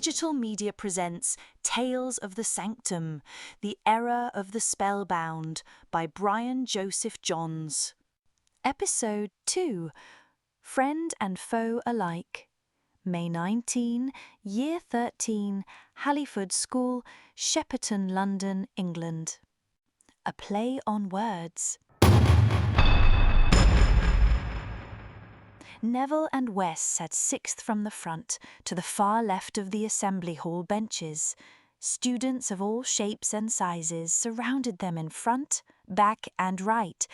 Digital Media presents Tales of the Sanctum, The Era of the Spellbound by Brian Joseph Johns. Episode 2, Friend and Foe Alike. May 19, Year 13, Halliford School, Shepperton, London, England. A play on words. Neville and Wes sat sixth from the front, to the far left of the assembly hall benches. Students of all shapes and sizes surrounded them in front, back, and right,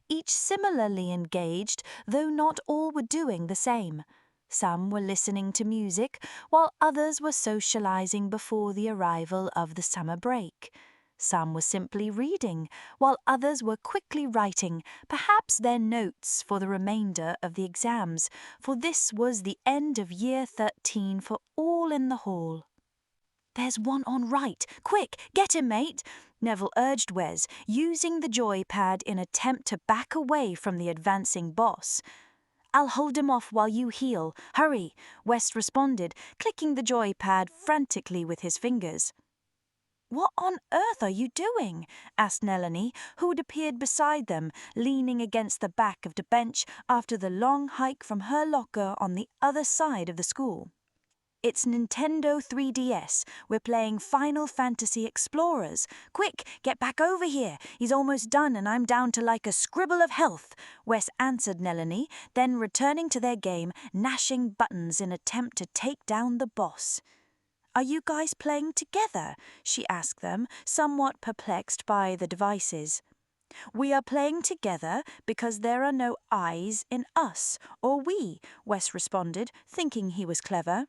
each similarly engaged, though not all were doing the same. Some were listening to music, while others were socializing before the arrival of the summer break. Some were simply reading, while others were quickly writing, perhaps their notes for the remainder of the exams, for this was the end of Year 13 for all in the hall. "There's one on right. Quick, get him, mate," Neville urged Wes, using the joypad in attempt to back away from the advancing boss. "I'll hold him off while you heal. Hurry," Wes responded, clicking the joypad frantically with his fingers. "What on earth are you doing?" asked Nelanie, who had appeared beside them, leaning against the back of the bench after the long hike from her locker on the other side of the school. "It's Nintendo 3DS. We're playing Final Fantasy Explorers. Quick, get back over here. He's almost done and I'm down to like a scribble of health," Wes answered Nelanie, then returning to their game, gnashing buttons in attempt to take down the boss. "Are you guys playing together?" she asked them, somewhat perplexed by the devices. "We are playing together because there are no I's in us, or we," Wes responded, thinking he was clever.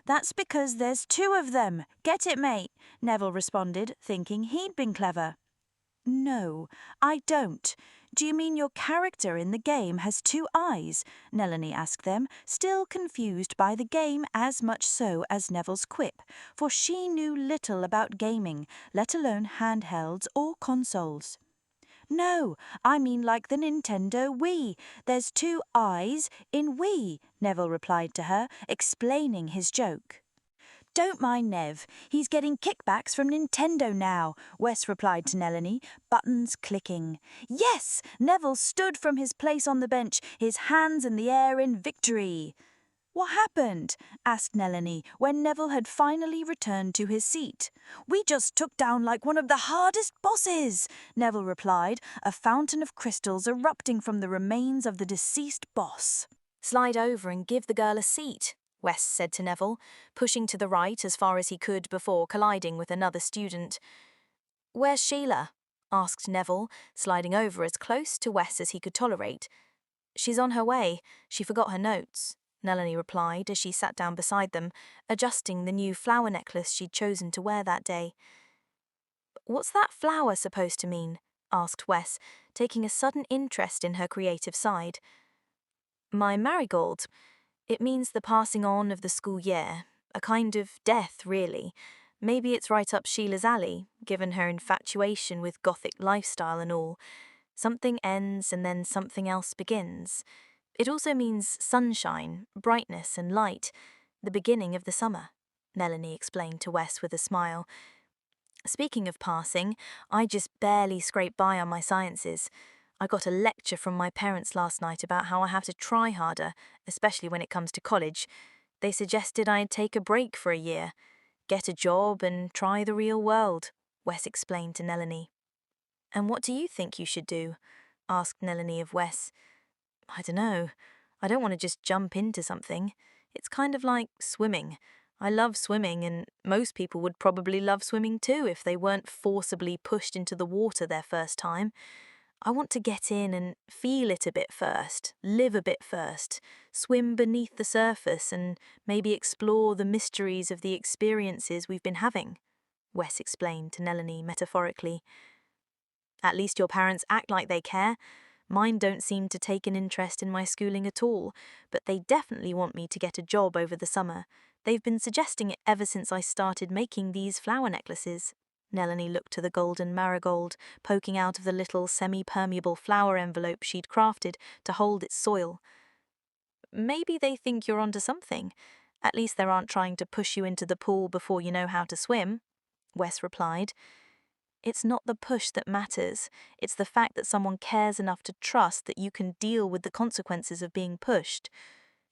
"That's because there's two of them. Get it, mate?" Neville responded, thinking he'd been clever. "No, I don't. Do you mean your character in the game has two eyes?" Nelanie asked them, still confused by the game as much so as Neville's quip, for she knew little about gaming, let alone handhelds or consoles. "No, I mean like the Nintendo Wii. There's two eyes in Wii," Neville replied to her, explaining his joke. "Don't mind Nev, he's getting kickbacks from Nintendo now," Wes replied to Nelanie, buttons clicking. Yes! Neville stood from his place on the bench, his hands in the air in victory. "What happened?" asked Nelanie, when Neville had finally returned to his seat. "We just took down like one of the hardest bosses," Neville replied, a fountain of crystals erupting from the remains of the deceased boss. "Slide over and give the girl a seat," Wes said to Neville, pushing to the right as far as he could before colliding with another student. "Where's Sheila?" asked Neville, sliding over as close to Wes as he could tolerate. "She's on her way. She forgot her notes," Nelanie replied as she sat down beside them, adjusting the new flower necklace she'd chosen to wear that day. "What's that flower supposed to mean?" asked Wes, taking a sudden interest in her creative side. "My marigold. It means the passing on of the school year, a kind of death, really. Maybe it's right up Sheila's alley, given her infatuation with Gothic lifestyle and all. Something ends and then something else begins. It also means sunshine, brightness and light, the beginning of the summer," Nelanie explained to Wes with a smile. "Speaking of passing, I just barely scraped by on my sciences. I got a lecture from my parents last night about how I have to try harder, especially when it comes to college. They suggested I'd take a break for a year, get a job and try the real world," Wes explained to Nelanie. "And what do you think you should do?" asked Nelanie of Wes. "I dunno. I don't want to just jump into something. It's kind of like swimming. I love swimming, and most people would probably love swimming too if they weren't forcibly pushed into the water their first time. I want to get in and feel it a bit first, live a bit first, swim beneath the surface and maybe explore the mysteries of the experiences we've been having," Wes explained to Nelanie metaphorically. "At least your parents act like they care. Mine don't seem to take an interest in my schooling at all, but they definitely want me to get a job over the summer. They've been suggesting it ever since I started making these flower necklaces." Nelanie looked to the golden marigold, poking out of the little semi-permeable flower envelope she'd crafted to hold its soil. "Maybe they think you're onto something. At least they aren't trying to push you into the pool before you know how to swim, Wes replied. It's not the push that matters. It's the fact that someone cares enough to trust that you can deal with the consequences of being pushed.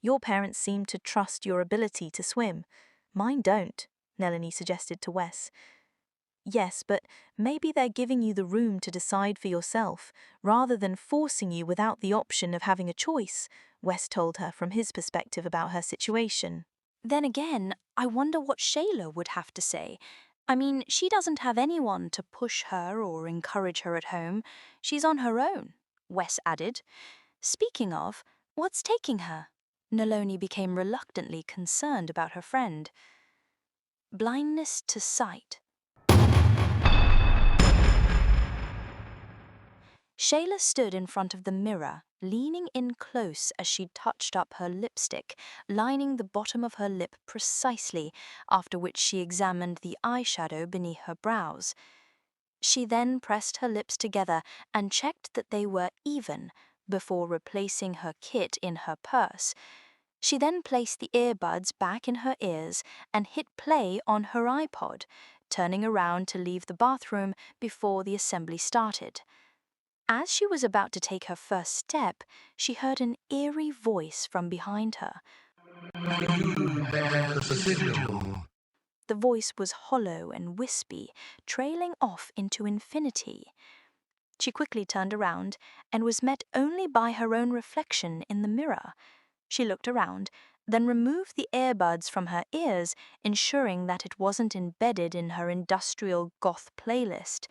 Your parents seem to trust your ability to swim. Mine don't, Melanie suggested to Wes. Yes, but maybe they're giving you the room to decide for yourself, rather than forcing you without the option of having a choice, Wes told her from his perspective about her situation. Then again, I wonder what Shayla would have to say. I mean, she doesn't have anyone to push her or encourage her at home. She's on her own, Wes added. Speaking of, what's taking her? Naloni became reluctantly concerned about her friend. Blindness to sight. Shayla stood in front of the mirror, leaning in close as she touched up her lipstick, lining the bottom of her lip precisely, after which she examined the eyeshadow beneath her brows. She then pressed her lips together and checked that they were even before replacing her kit in her purse. She then placed the earbuds back in her ears and hit play on her iPod, turning around to leave the bathroom before the assembly started. As she was about to take her first step, she heard an eerie voice from behind her. The voice was hollow and wispy, trailing off into infinity. She quickly turned around and was met only by her own reflection in the mirror. She looked around, then removed the earbuds from her ears, ensuring that it wasn't embedded in her industrial goth playlist.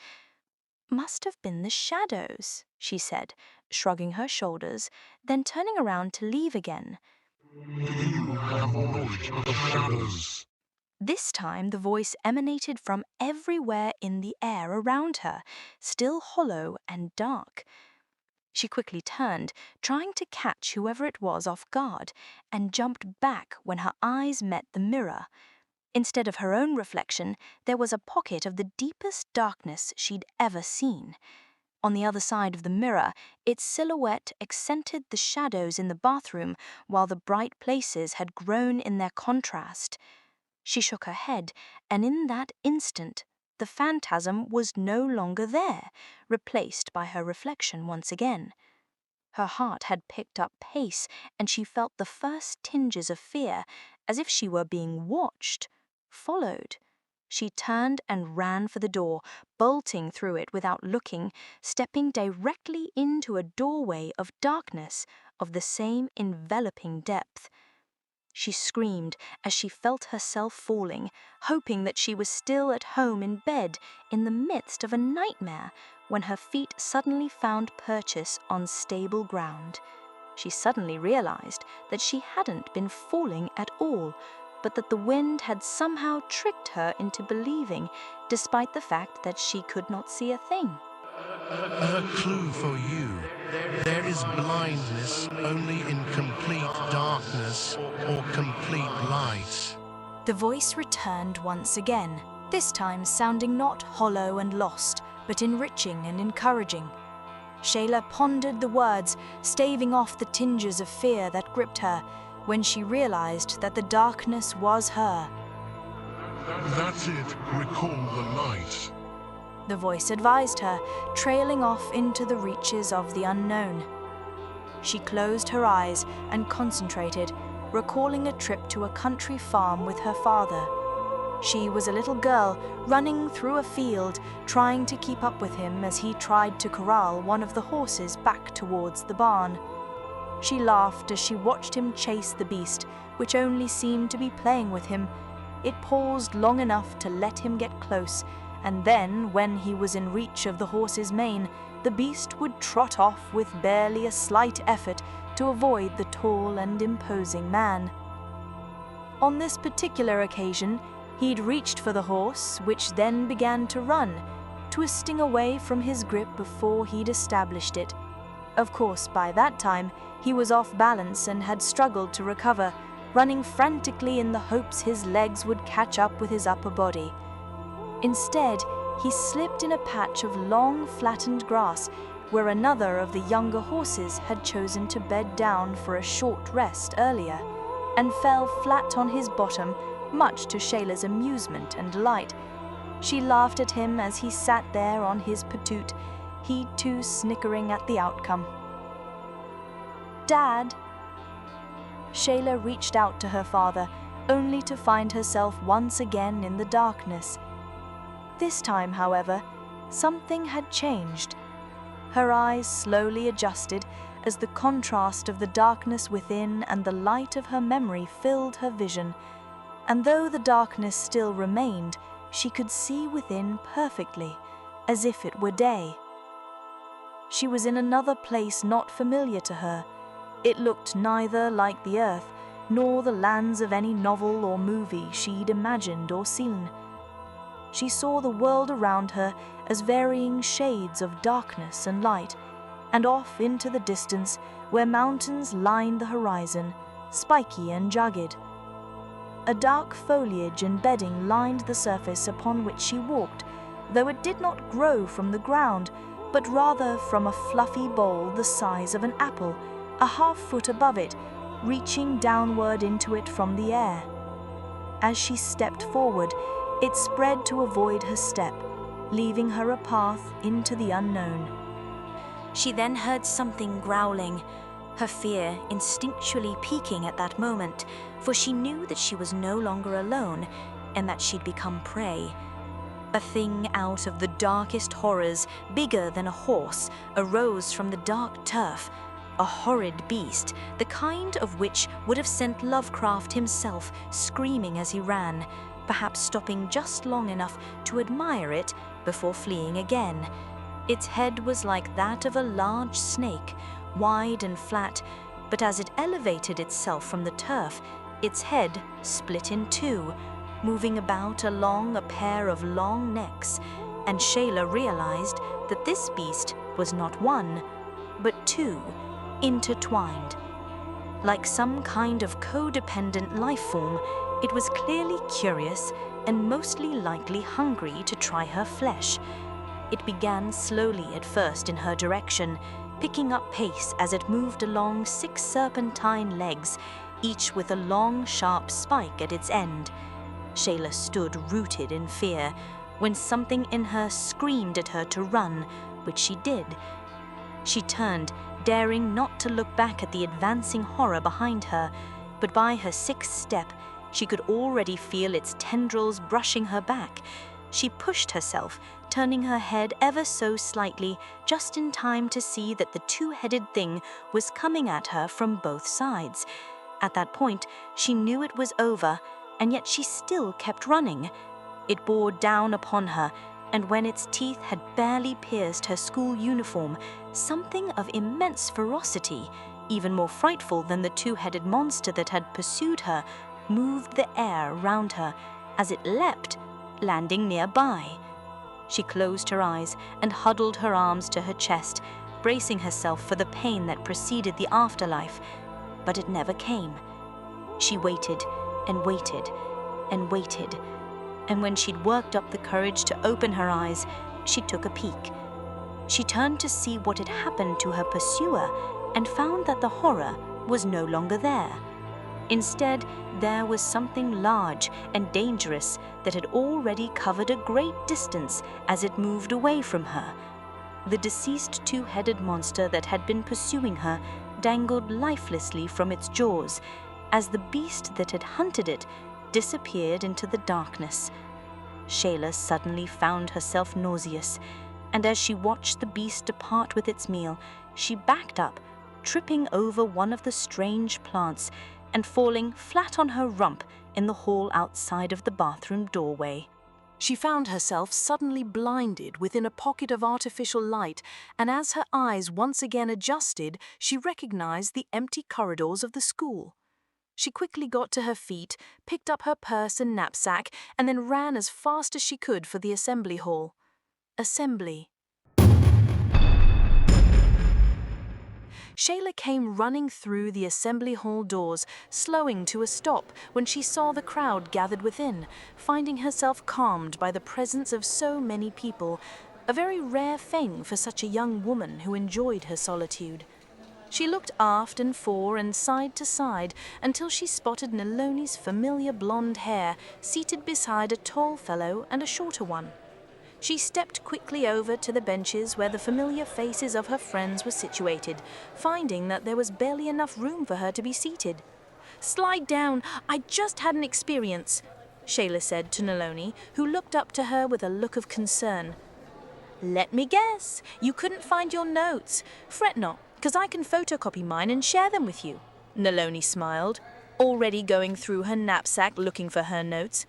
Must have been the shadows, she said, shrugging her shoulders, then turning around to leave again. You have watched the shadows. This time the voice emanated from everywhere in the air around her, still hollow and dark. She quickly turned, trying to catch whoever it was off guard, and jumped back when her eyes met the mirror. Instead of her own reflection, there was a pocket of the deepest darkness she'd ever seen. On the other side of the mirror, its silhouette accented the shadows in the bathroom, while the bright places had grown in their contrast. She shook her head, and in that instant, the phantasm was no longer there, replaced by her reflection once again. Her heart had picked up pace, and she felt the first tinges of fear, as if she were being watched, followed. She turned and ran for the door, bolting through it without looking, stepping directly into a doorway of darkness of the same enveloping depth. She screamed as she felt herself falling, hoping that she was still at home in bed in the midst of a nightmare, when her feet suddenly found purchase on stable ground. She suddenly realized that she hadn't been falling at all, but that the wind had somehow tricked her into believing, despite the fact that she could not see a thing. A clue for you. There is blindness only in complete darkness or complete light. The voice returned once again, this time sounding not hollow and lost, but enriching and encouraging. Shayla pondered the words, staving off the tinges of fear that gripped her, when she realized that the darkness was her. That's it. Recall the light. The voice advised her, trailing off into the reaches of the unknown. She closed her eyes and concentrated, recalling a trip to a country farm with her father. She was a little girl running through a field, trying to keep up with him as he tried to corral one of the horses back towards the barn. She laughed as she watched him chase the beast, which only seemed to be playing with him. It paused long enough to let him get close, and then, when he was in reach of the horse's mane, the beast would trot off with barely a slight effort to avoid the tall and imposing man. On this particular occasion, he'd reached for the horse, which then began to run, twisting away from his grip before he'd established it. Of course, by that time, he was off balance and had struggled to recover, running frantically in the hopes his legs would catch up with his upper body. Instead, he slipped in a patch of long, flattened grass where another of the younger horses had chosen to bed down for a short rest earlier. and fell flat on his bottom, much to Shayla's amusement and delight. She laughed at him as he sat there on his patoot, he too snickering at the outcome. "Dad!" Shayla reached out to her father, only to find herself once again in the darkness. This time, however, something had changed. Her eyes slowly adjusted as the contrast of the darkness within and the light of her memory filled her vision, and though the darkness still remained, she could see within perfectly, as if it were day. She was in another place not familiar to her. It looked neither like the earth, nor the lands of any novel or movie she'd imagined or seen. She saw the world around her as varying shades of darkness and light, and off into the distance where mountains lined the horizon, spiky and jagged. A dark foliage and bedding lined the surface upon which she walked, though it did not grow from the ground, but rather from a fluffy bowl the size of an apple, a half-foot above it, reaching downward into it from the air. As she stepped forward, it spread to avoid her step, leaving her a path into the unknown. She then heard something growling, her fear instinctually peaking at that moment, for she knew that she was no longer alone and that she'd become prey. A thing out of the darkest horrors, bigger than a horse, arose from the dark turf. A horrid beast, the kind of which would have sent Lovecraft himself screaming as he ran, perhaps stopping just long enough to admire it before fleeing again. Its head was like that of a large snake, wide and flat, but as it elevated itself from the turf, its head split in two, moving about along a pair of long necks, and Shayla realized that this beast was not one, but two, intertwined. Like some kind of codependent life form, it was clearly curious and mostly likely hungry to try her flesh. It began slowly at first in her direction, picking up pace as it moved along 6 serpentine legs, each with a long, sharp spike at its end. Shayla stood rooted in fear, when something in her screamed at her to run, which she did. She turned, daring not to look back at the advancing horror behind her, but by her 6th step, she could already feel its tendrils brushing her back. She pushed herself, turning her head ever so slightly, just in time to see that the two-headed thing was coming at her from both sides. At that point, she knew it was over, and yet she still kept running. It bore down upon her, and when its teeth had barely pierced her school uniform, something of immense ferocity, even more frightful than the two-headed monster that had pursued her, moved the air around her as it leapt, landing nearby. She closed her eyes and huddled her arms to her chest, bracing herself for the pain that preceded the afterlife, but it never came. She waited and waited and waited, and when she'd worked up the courage to open her eyes, she took a peek. She turned to see what had happened to her pursuer and found that the horror was no longer there. Instead, there was something large and dangerous that had already covered a great distance as it moved away from her. The deceased two-headed monster that had been pursuing her dangled lifelessly from its jaws, as the beast that had hunted it disappeared into the darkness. Shayla suddenly found herself nauseous, and as she watched the beast depart with its meal, she backed up, tripping over one of the strange plants and falling flat on her rump in the hall outside of the bathroom doorway. She found herself suddenly blinded within a pocket of artificial light, and as her eyes once again adjusted, she recognized the empty corridors of the school. She quickly got to her feet, picked up her purse and knapsack, and then ran as fast as she could for the assembly hall. Assembly. Shayla came running through the assembly hall doors, slowing to a stop when she saw the crowd gathered within, finding herself calmed by the presence of so many people, a very rare thing for such a young woman who enjoyed her solitude. She looked aft and fore and side to side until she spotted Naloni's familiar blonde hair seated beside a tall fellow and a shorter one. She stepped quickly over to the benches where the familiar faces of her friends were situated, finding that there was barely enough room for her to be seated. "Slide down, I just had an experience," Shayla said to Naloni, who looked up to her with a look of concern. "Let me guess, you couldn't find your notes. Fret not, 'cause I can photocopy mine and share them with you," Naloni smiled, already going through her knapsack looking for her notes.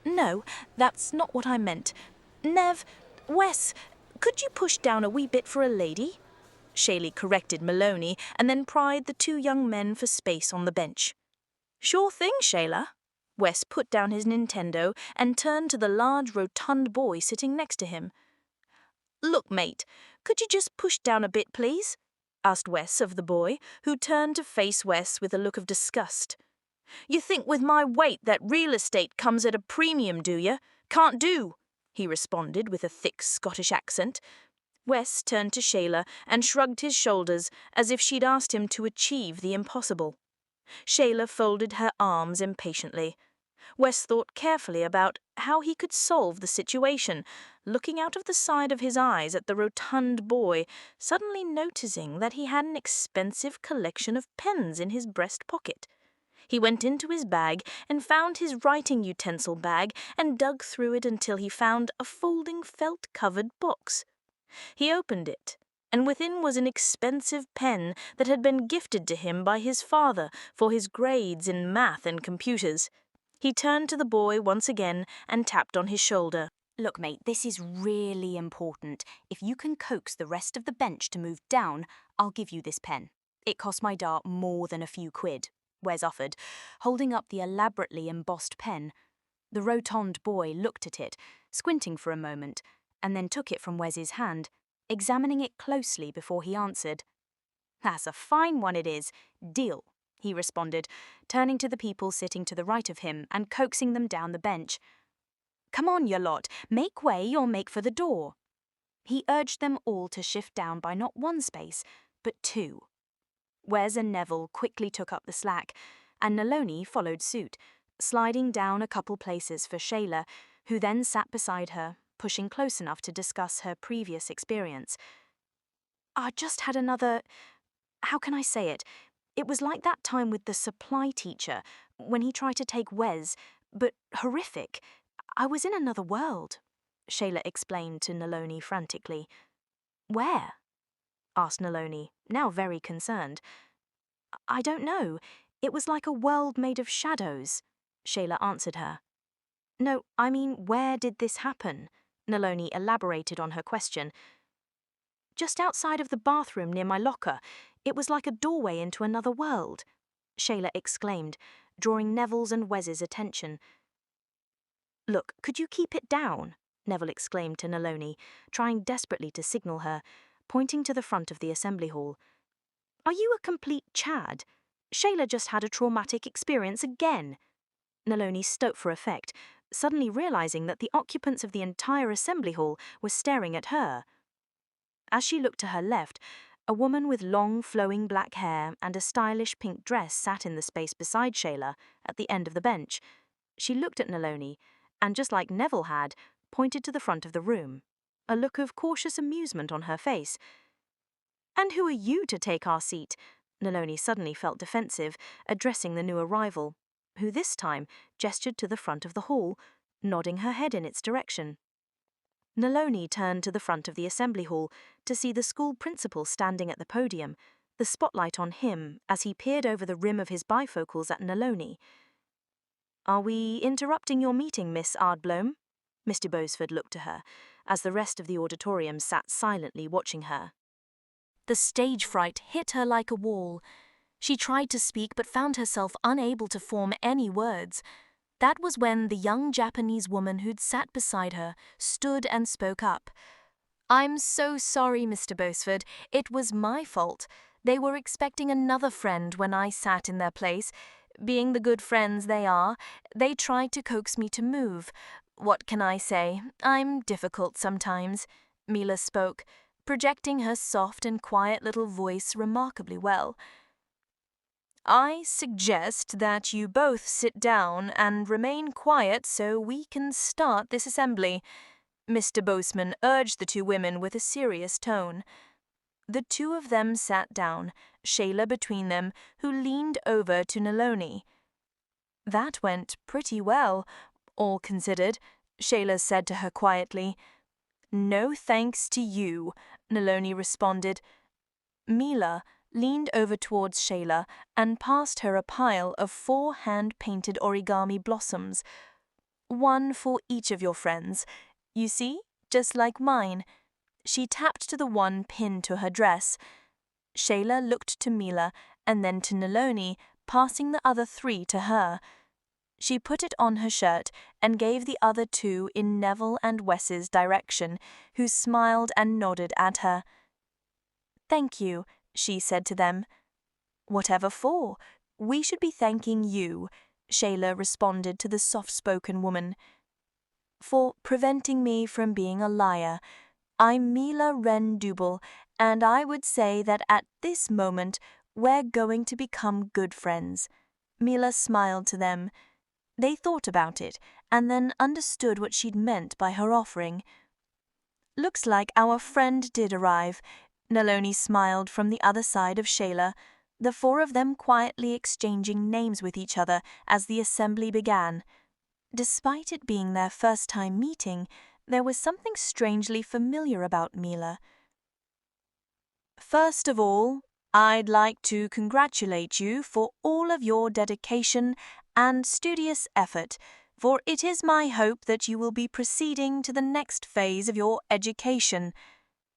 "No, that's not what I meant. Wes, could you push down a wee bit for a lady?" Shaylee corrected Maloney and then pried the two young men for space on the bench. "Sure thing, Shayla." Wes put down his Nintendo and turned to the large, rotund boy sitting next to him. "Look, mate, could you just push down a bit, please?" asked Wes of the boy, who turned to face Wes with a look of disgust. "You think with my weight that real estate comes at a premium, do you? Can't do," he responded with a thick Scottish accent. Wes turned to Shayla and shrugged his shoulders as if she'd asked him to achieve the impossible. Shayla folded her arms impatiently. Wes thought carefully about how he could solve the situation, looking out of the side of his eyes at the rotund boy, suddenly noticing that he had an expensive collection of pens in his breast pocket. He went into his bag and found his writing utensil bag and dug through it until he found a folding felt-covered box. He opened it, and within was an expensive pen that had been gifted to him by his father for his grades in math and computers. He turned to the boy once again and tapped on his shoulder. "Look, mate, this is really important. If you can coax the rest of the bench to move down, I'll give you this pen. It cost my dart more than a few quid," Wes offered, holding up the elaborately embossed pen. The rotund boy looked at it, squinting for a moment, and then took it from Wes's hand, examining it closely before he answered. "That's a fine one it is. Deal," he responded, turning to the people sitting to the right of him and coaxing them down the bench. "Come on, you lot, make way or make for the door." He urged them all to shift down by not one space, but two. Wes and Neville quickly took up the slack, and Naloni followed suit, sliding down a couple places for Shayla, who then sat beside her, pushing close enough to discuss her previous experience. "I just had another... how can I say it? It was like that time with the supply teacher, when he tried to take Wes, but horrific. I was in another world," Shayla explained to Naloni frantically. "Where?" asked Naloni, now very concerned. "I don't know. It was like a world made of shadows," Shayla answered her. "No, I mean, where did this happen?" Naloni elaborated on her question. "Just outside of the bathroom near my locker. It was like a doorway into another world," Shayla exclaimed, drawing Neville's and Wes's attention. "Look, could you keep it down?" Neville exclaimed to Naloni, trying desperately to signal her, pointing to the front of the assembly hall. "Are you a complete Chad? Shayla just had a traumatic experience again." Naloni stopped for effect, suddenly realizing that the occupants of the entire assembly hall were staring at her. As she looked to her left, a woman with long, flowing black hair and a stylish pink dress sat in the space beside Shayla, at the end of the bench. She looked at Naloni, and just like Neville had, pointed to the front of the room, a look of cautious amusement on her face. "And who are you to take our seat?" Naloni suddenly felt defensive, addressing the new arrival, who this time gestured to the front of the hall, nodding her head in its direction. Naloni turned to the front of the assembly hall to see the school principal standing at the podium, the spotlight on him as he peered over the rim of his bifocals at Naloni. "Are we interrupting your meeting, Miss Ardbloom?" Mr. Bosford looked to her, as the rest of the auditorium sat silently watching her. The stage fright hit her like a wall. She tried to speak but found herself unable to form any words. That was when the young Japanese woman who'd sat beside her stood and spoke up. "I'm so sorry, Mr. Bosford. It was my fault. They were expecting another friend when I sat in their place. Being the good friends they are, they tried to coax me to move. What can I say? I'm difficult sometimes," Mila spoke, projecting her soft and quiet little voice remarkably well. I suggest that you both sit down and remain quiet so we can start this assembly, Mr. Boseman urged the two women with a serious tone. The two of them sat down, Shayla between them, who leaned over to Naloni. That went pretty well, all considered, Shayla said to her quietly. No thanks to you, Naloni responded. Mila leaned over towards Shayla and passed her a pile of 4 hand-painted origami blossoms. One for each of your friends. You see, just like mine. She tapped to the one pinned to her dress. Shayla looked to Mila and then to Naloni, passing the other 3 to her. She put it on her shirt and gave the other 2 in Neville and Wes's direction, who smiled and nodded at her. Thank you, she said to them. Whatever for? We should be thanking you, Shayla responded to the soft-spoken woman. For preventing me from being a liar. I'm Mila Wren Double, and I would say that at this moment we're going to become good friends. Mila smiled to them. They thought about it, and then understood what she'd meant by her offering. Looks like our friend did arrive. Naloni smiled from the other side of Shayla, the 4 of them quietly exchanging names with each other as the assembly began. Despite it being their first time meeting, there was something strangely familiar about Mila. First of all, I'd like to congratulate you for all of your dedication and studious effort, for it is my hope that you will be proceeding to the next phase of your education.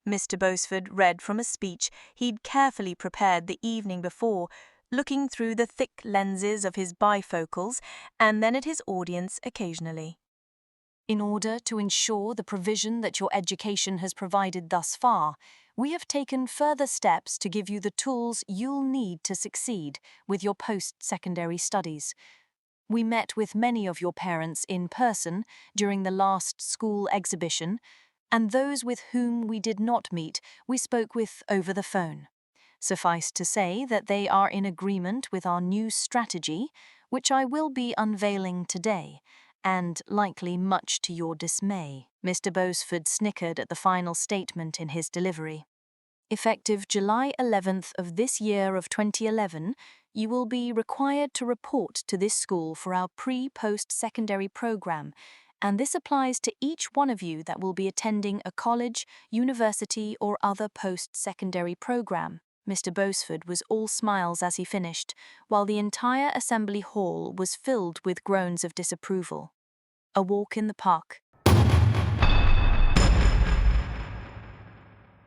Mr. Bosford read from a speech he'd carefully prepared the evening before, looking through the thick lenses of his bifocals and then at his audience occasionally. In order to ensure the provision that your education has provided thus far, we have taken further steps to give you the tools you'll need to succeed with your post-secondary studies. We met with many of your parents in person during the last school exhibition, and those with whom we did not meet we spoke with over the phone. Suffice to say that they are in agreement with our new strategy, which I will be unveiling today, and likely much to your dismay. Mr. Bosford snickered at the final statement in his delivery. Effective July 11th of this year of 2011, you will be required to report to this school for our pre-post-secondary program, and this applies to each one of you that will be attending a college, university, or other post-secondary program. Mr. Bosford was all smiles as he finished, while the entire assembly hall was filled with groans of disapproval. A walk in the park.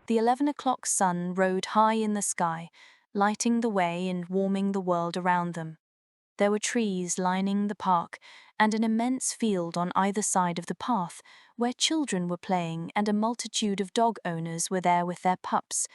The 11 o'clock sun rode high in the sky, lighting the way and warming the world around them. There were trees lining the park and an immense field on either side of the path where children were playing, and a multitude of dog owners were there with their pups,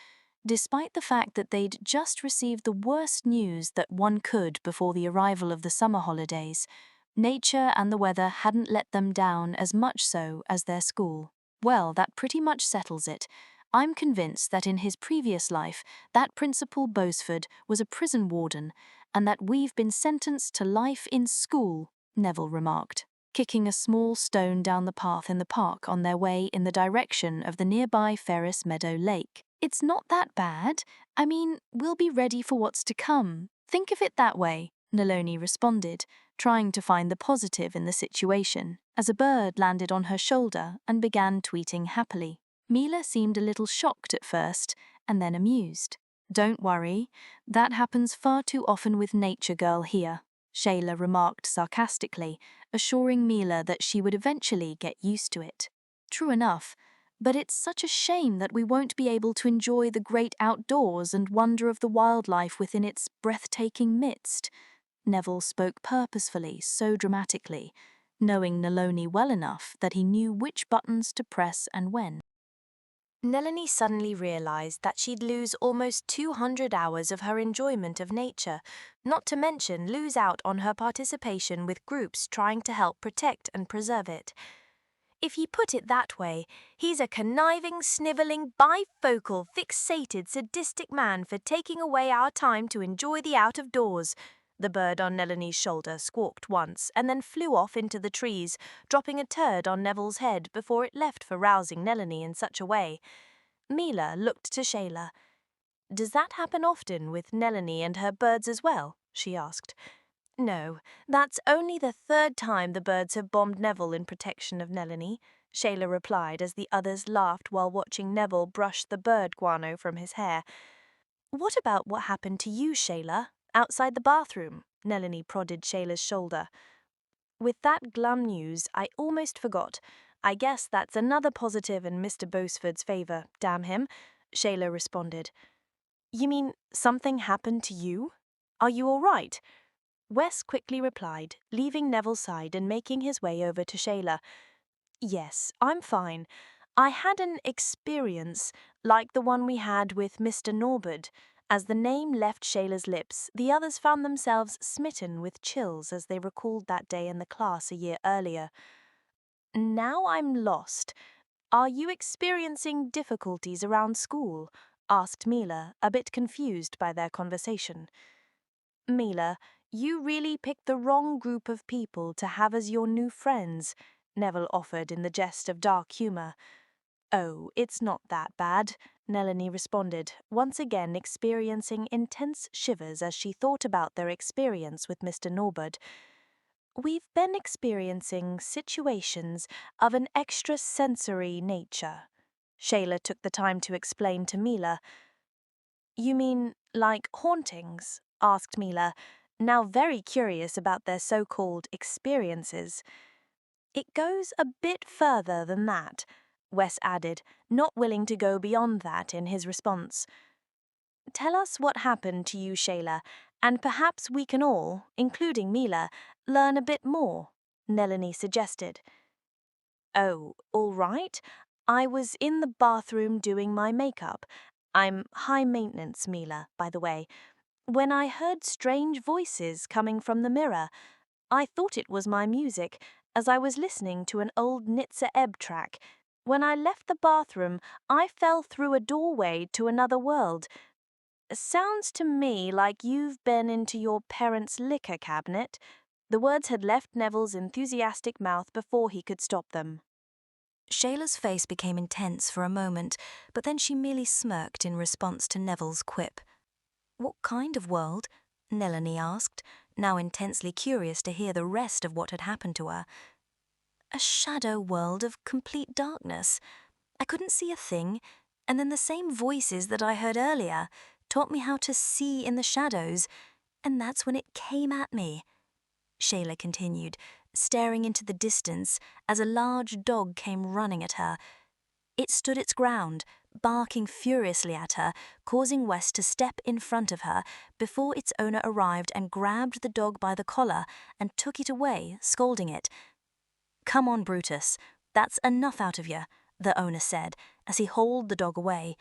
despite the fact that they'd just received the worst news that one could before the arrival of the summer holidays. Nature and the weather hadn't let them down as much so as their school. Well, that pretty much settles it. I'm convinced that in his previous life, that Principal Bosford was a prison warden, and that we've been sentenced to life in school, Neville remarked, kicking a small stone down the path in the park on their way in the direction of the nearby Ferris Meadow Lake. It's not that bad. I mean, we'll be ready for what's to come. Think of it that way, Naloni responded, trying to find the positive in the situation, as a bird landed on her shoulder and began tweeting happily. Mila seemed a little shocked at first, and then amused. Don't worry, that happens far too often with Nature Girl here, Shayla remarked sarcastically, assuring Mila that she would eventually get used to it. True enough, but it's such a shame that we won't be able to enjoy the great outdoors and wonder of the wildlife within its breathtaking midst. Neville spoke purposefully, so dramatically, knowing Naloni well enough that he knew which buttons to press and when. Naloni suddenly realized that she'd lose almost 200 hours of her enjoyment of nature, not to mention lose out on her participation with groups trying to help protect and preserve it. If you put it that way, he's a conniving, snivelling, bifocal, fixated, sadistic man for taking away our time to enjoy the out-of-doors. The bird on Nellany's shoulder squawked once and then flew off into the trees, dropping a turd on Neville's head before it left for rousing Nellany in such a way. Mila looked to Shayla. "Does that happen often with Nellany and her birds as well?" she asked. "No, that's only the third time the birds have bombed Neville in protection of Nellany," Shayla replied as the others laughed while watching Neville brush the bird guano from his hair. "What about what happened to you, Shayla, outside the bathroom?" Nellany prodded Shayla's shoulder. "With that glum news, I almost forgot. I guess that's another positive in Mr. Bosford's favour, damn him," Shayla responded. "You mean something happened to you? Are you all right?" Wes quickly replied, leaving Neville's side and making his way over to Shayla. "Yes, I'm fine. I had an experience, like the one we had with Mr. Norbert." As the name left Shayla's lips, the others found themselves smitten with chills as they recalled that day in the class a year earlier. "Now I'm lost. Are you experiencing difficulties around school?" asked Mila, a bit confused by their conversation. "Mila, you really picked the wrong group of people to have as your new friends," Neville offered in the jest of dark humour. "Oh, it's not that bad," Nellany responded, once again experiencing intense shivers as she thought about their experience with Mr. Norbert. "We've been experiencing situations of an extrasensory nature," Shayla took the time to explain to Mila. "You mean like hauntings?" asked Mila, now very curious about their so-called experiences. "It goes a bit further than that," Wes added, not willing to go beyond that in his response. "Tell us what happened to you, Shayla, and perhaps we can all, including Mila, learn a bit more," Nellany suggested. "Oh, all right. I was in the bathroom doing my makeup. I'm high maintenance, Mila, by the way, when I heard strange voices coming from the mirror. I thought it was my music, as I was listening to an old Nitzer Ebb track. When I left the bathroom, I fell through a doorway to another world. Sounds to me like you've been into your parents' liquor cabinet." The words had left Neville's enthusiastic mouth before he could stop them. Shayla's face became intense for a moment, but then she merely smirked in response to Neville's quip. "What kind of world?" Nellany asked, now intensely curious to hear the rest of what had happened to her. "A shadow world of complete darkness. I couldn't see a thing, and then the same voices that I heard earlier taught me how to see in the shadows, and that's when it came at me," Shayla continued, staring into the distance as a large dog came running at her. It stood its ground, barking furiously at her, causing Wes to step in front of her before its owner arrived and grabbed the dog by the collar and took it away, scolding it. "Come on, Brutus, that's enough out of you," the owner said as he hauled the dog away.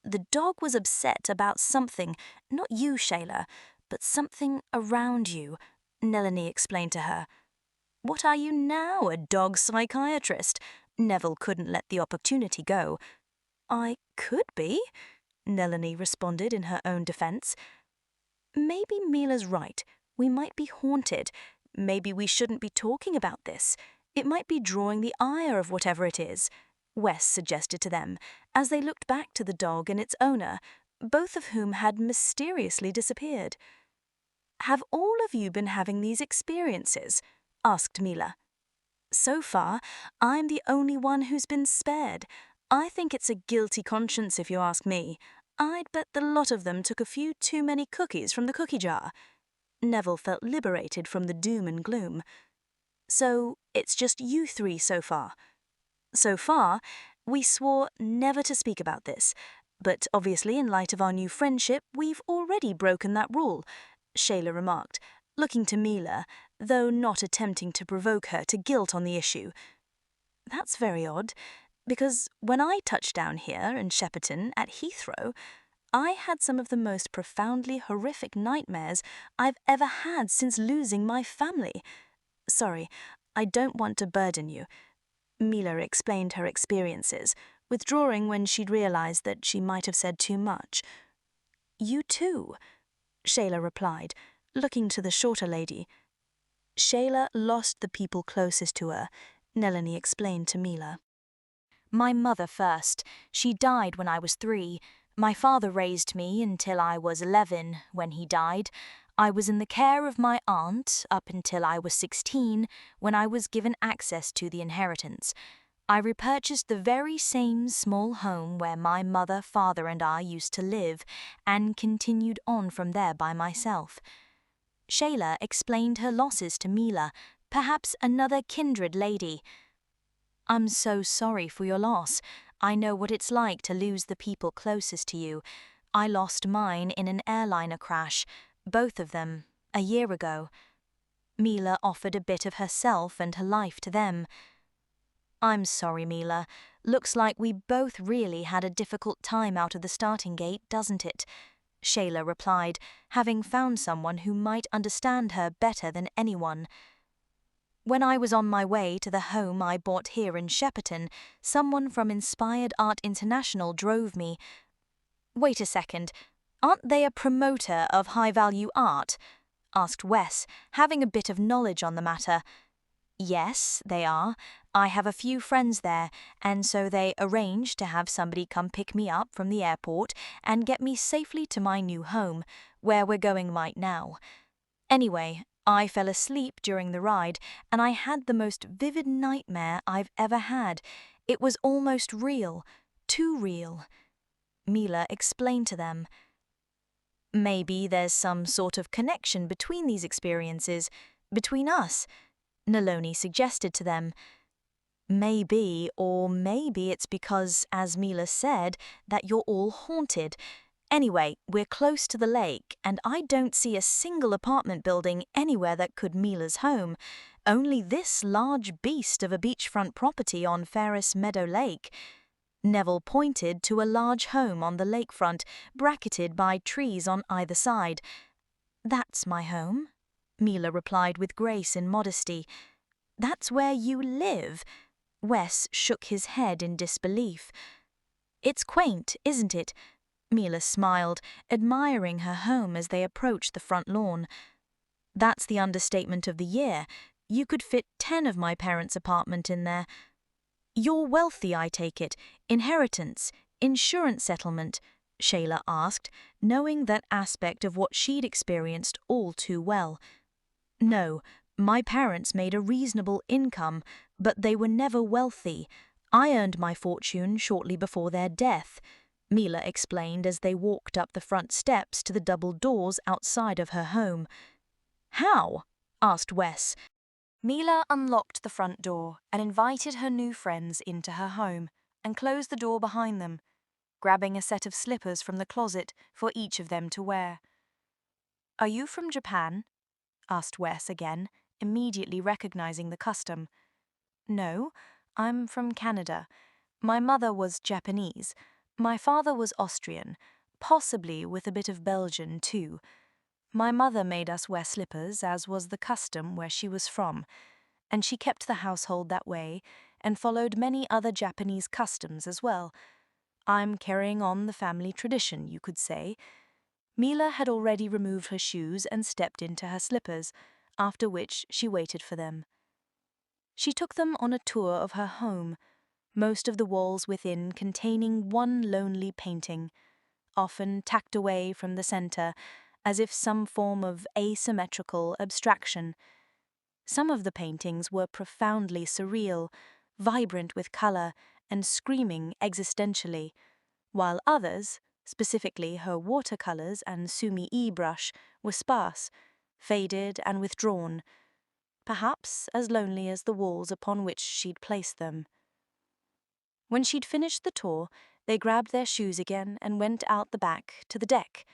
"The dog was upset about something, not you, Shayla, but something around you," Nellany explained to her. "What are you now, a dog psychiatrist?" Neville couldn't let the opportunity go. "I could be," Nellany responded in her own defense. "Maybe Mila's right. We might be haunted. Maybe we shouldn't be talking about this. It might be drawing the ire of whatever it is," Wes suggested to them, as they looked back to the dog and its owner, both of whom had mysteriously disappeared. "Have all of you been having these experiences?" asked Mila. "So far, I'm the only one who's been spared. I think it's a guilty conscience if you ask me. I'd bet the lot of them took a few too many cookies from the cookie jar." Neville felt liberated from the doom and gloom. "So it's just you three so far?" "So far, we swore never to speak about this, but obviously in light of our new friendship, we've already broken that rule," Shayla remarked, looking to Mila, though not attempting to provoke her to guilt on the issue. "That's very odd, because when I touched down here in Shepperton at Heathrow, I had some of the most profoundly horrific nightmares I've ever had since losing my family. Sorry, I don't want to burden you. Mila explained her experiences, withdrawing when she'd realized that she might have said too much. You too, Shayla replied, looking to the shorter lady. Shayla lost the people closest to her, Nelanie explained to Mila. My mother first. She died when I was 3. My father raised me until I was 11, when he died. I was in the care of my aunt up until I was 16, when I was given access to the inheritance. I repurchased the very same small home where my mother, father, and I used to live, and continued on from there by myself. Shayla explained her losses to Mila, perhaps another kindred lady. I'm so sorry for your loss. I know what it's like to lose the people closest to you. I lost mine in an airliner crash, both of them, a year ago. Mila offered a bit of herself and her life to them. I'm sorry, Mila. Looks like we both really had a difficult time out of the starting gate, doesn't it? Shayla replied, having found someone who might understand her better than anyone. When I was on my way to the home I bought here in Shepperton, someone from Inspired Art International drove me. Wait a second, aren't they a promoter of high-value art? Asked Wes, having a bit of knowledge on the matter. Yes, they are. I have a few friends there, and so they arranged to have somebody come pick me up from the airport and get me safely to my new home, where we're going right now. Anyway, I fell asleep during the ride, and I had the most vivid nightmare I've ever had. It was almost real, too real. Mila explained to them. Maybe there's some sort of connection between these experiences, between us, Neloni suggested to them. Maybe, or maybe it's because, as Mila said, that you're all haunted. Anyway, we're close to the lake, and I don't see a single apartment building anywhere that could Mila's home. Only this large beast of a beachfront property on Ferris Meadow Lake. Neville pointed to a large home on the lakefront, bracketed by trees on either side. That's my home, Mila replied with grace and modesty. That's where you live? Wes shook his head in disbelief. It's quaint, isn't it? Mila smiled, admiring her home as they approached the front lawn. That's the understatement of the year. You could fit 10 of my parents' apartment in there. You're wealthy, I take it. Inheritance, insurance settlement, Shayla asked, knowing that aspect of what she'd experienced all too well. No, my parents made a reasonable income, but they were never wealthy. I earned my fortune shortly before their death, Mila explained as they walked up the front steps to the double doors outside of her home. How? Asked Wes. Mila unlocked the front door and invited her new friends into her home and closed the door behind them, grabbing a set of slippers from the closet for each of them to wear. Are you from Japan? Asked Wes again, immediately recognizing the custom. No, I'm from Canada. My mother was Japanese. My father was Austrian, possibly with a bit of Belgian too. My mother made us wear slippers, as was the custom where she was from, and she kept the household that way and followed many other Japanese customs as well. I'm carrying on the family tradition, you could say. Mila had already removed her shoes and stepped into her slippers, after which she waited for them. She took them on a tour of her home, most of the walls within containing one lonely painting, often tacked away from the center, as if some form of asymmetrical abstraction. Some of the paintings were profoundly surreal, vibrant with color, and screaming existentially, while others, specifically her watercolors and sumi-e brush, were sparse, faded and withdrawn, perhaps as lonely as the walls upon which she'd placed them. When she'd finished the tour, they grabbed their shoes again and went out the back to the deck,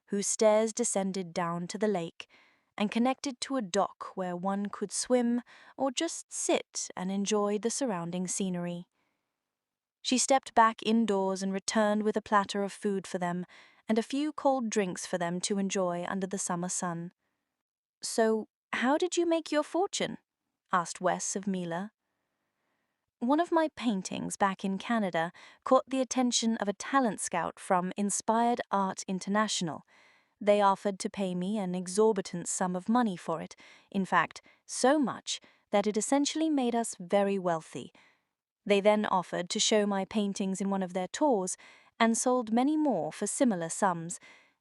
whose stairs descended down to the lake and connected to a dock where one could swim or just sit and enjoy the surrounding scenery. She stepped back indoors and returned with a platter of food for them and a few cold drinks for them to enjoy under the summer sun. So, how did you make your fortune? Asked Wes of Mila. One of my paintings back in Canada caught the attention of a talent scout from Inspired Art International. They offered to pay me an exorbitant sum of money for it, in fact, so much that it essentially made us very wealthy. They then offered to show my paintings in one of their tours and sold many more for similar sums,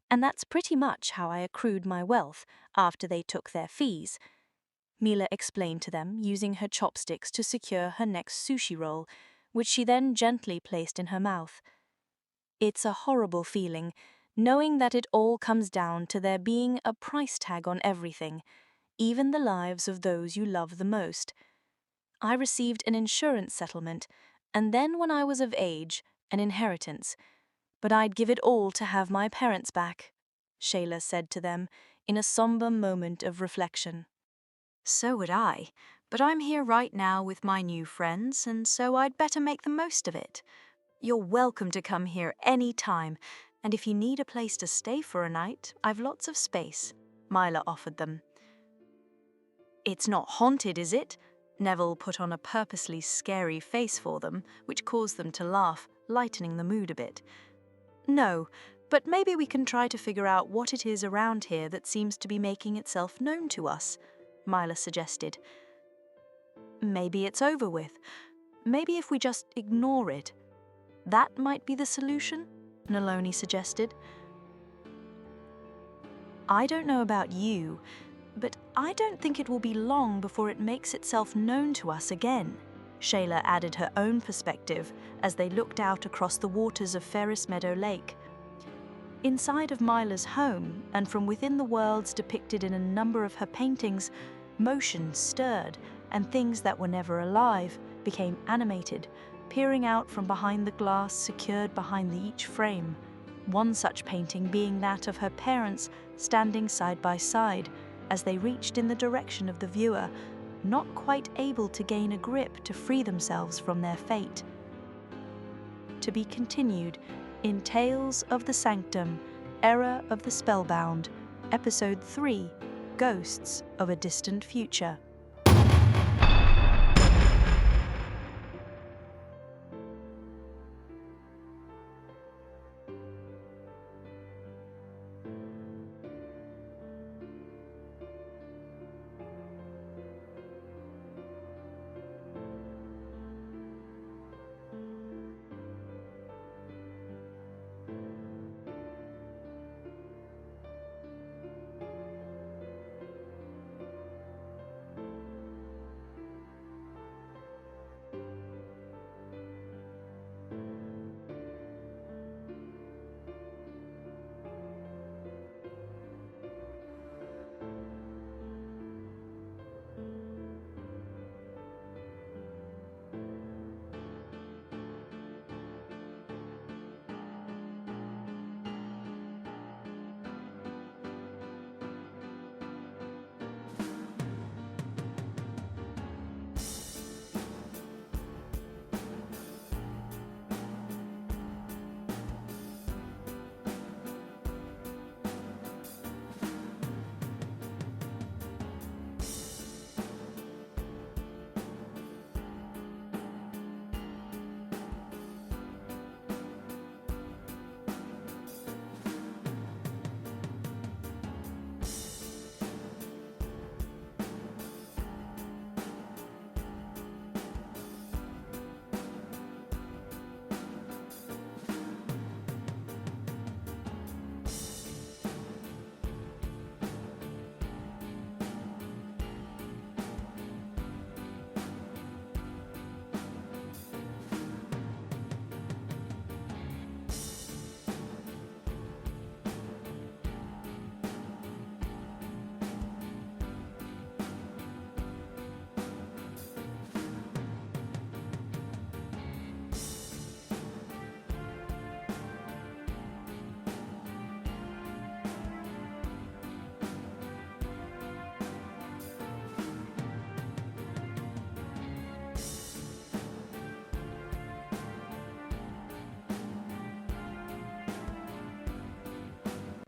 and that's pretty much how I accrued my wealth after they took their fees. Mila explained to them, using her chopsticks to secure her next sushi roll, which she then gently placed in her mouth. It's a horrible feeling, knowing that it all comes down to there being a price tag on everything, even the lives of those you love the most. I received an insurance settlement, and then when I was of age, an inheritance. But I'd give it all to have my parents back, Shayla said to them in a somber moment of reflection. So would I, but I'm here right now with my new friends, and so I'd better make the most of it. You're welcome to come here any time, and if you need a place to stay for a night, I've lots of space, Mila offered them. It's not haunted, is it? Neville put on a purposely scary face for them, which caused them to laugh, lightening the mood a bit. No, but maybe we can try to figure out what it is around here that seems to be making itself known to us, Mila suggested. Maybe it's over with. Maybe if we just ignore it. That might be the solution, Naloni suggested. I don't know about you, but I don't think it will be long before it makes itself known to us again, Shayla added her own perspective as they looked out across the waters of Ferris Meadow Lake. Inside of Mila's home, and from within the worlds depicted in a number of her paintings, motion stirred, and things that were never alive became animated, peering out from behind the glass secured behind each frame. One such painting being that of her parents standing side by side as they reached in the direction of the viewer, not quite able to gain a grip to free themselves from their fate. To be continued in Tales of the Sanctum, Era of the Spellbound, Episode 3, Ghosts of a Distant Future.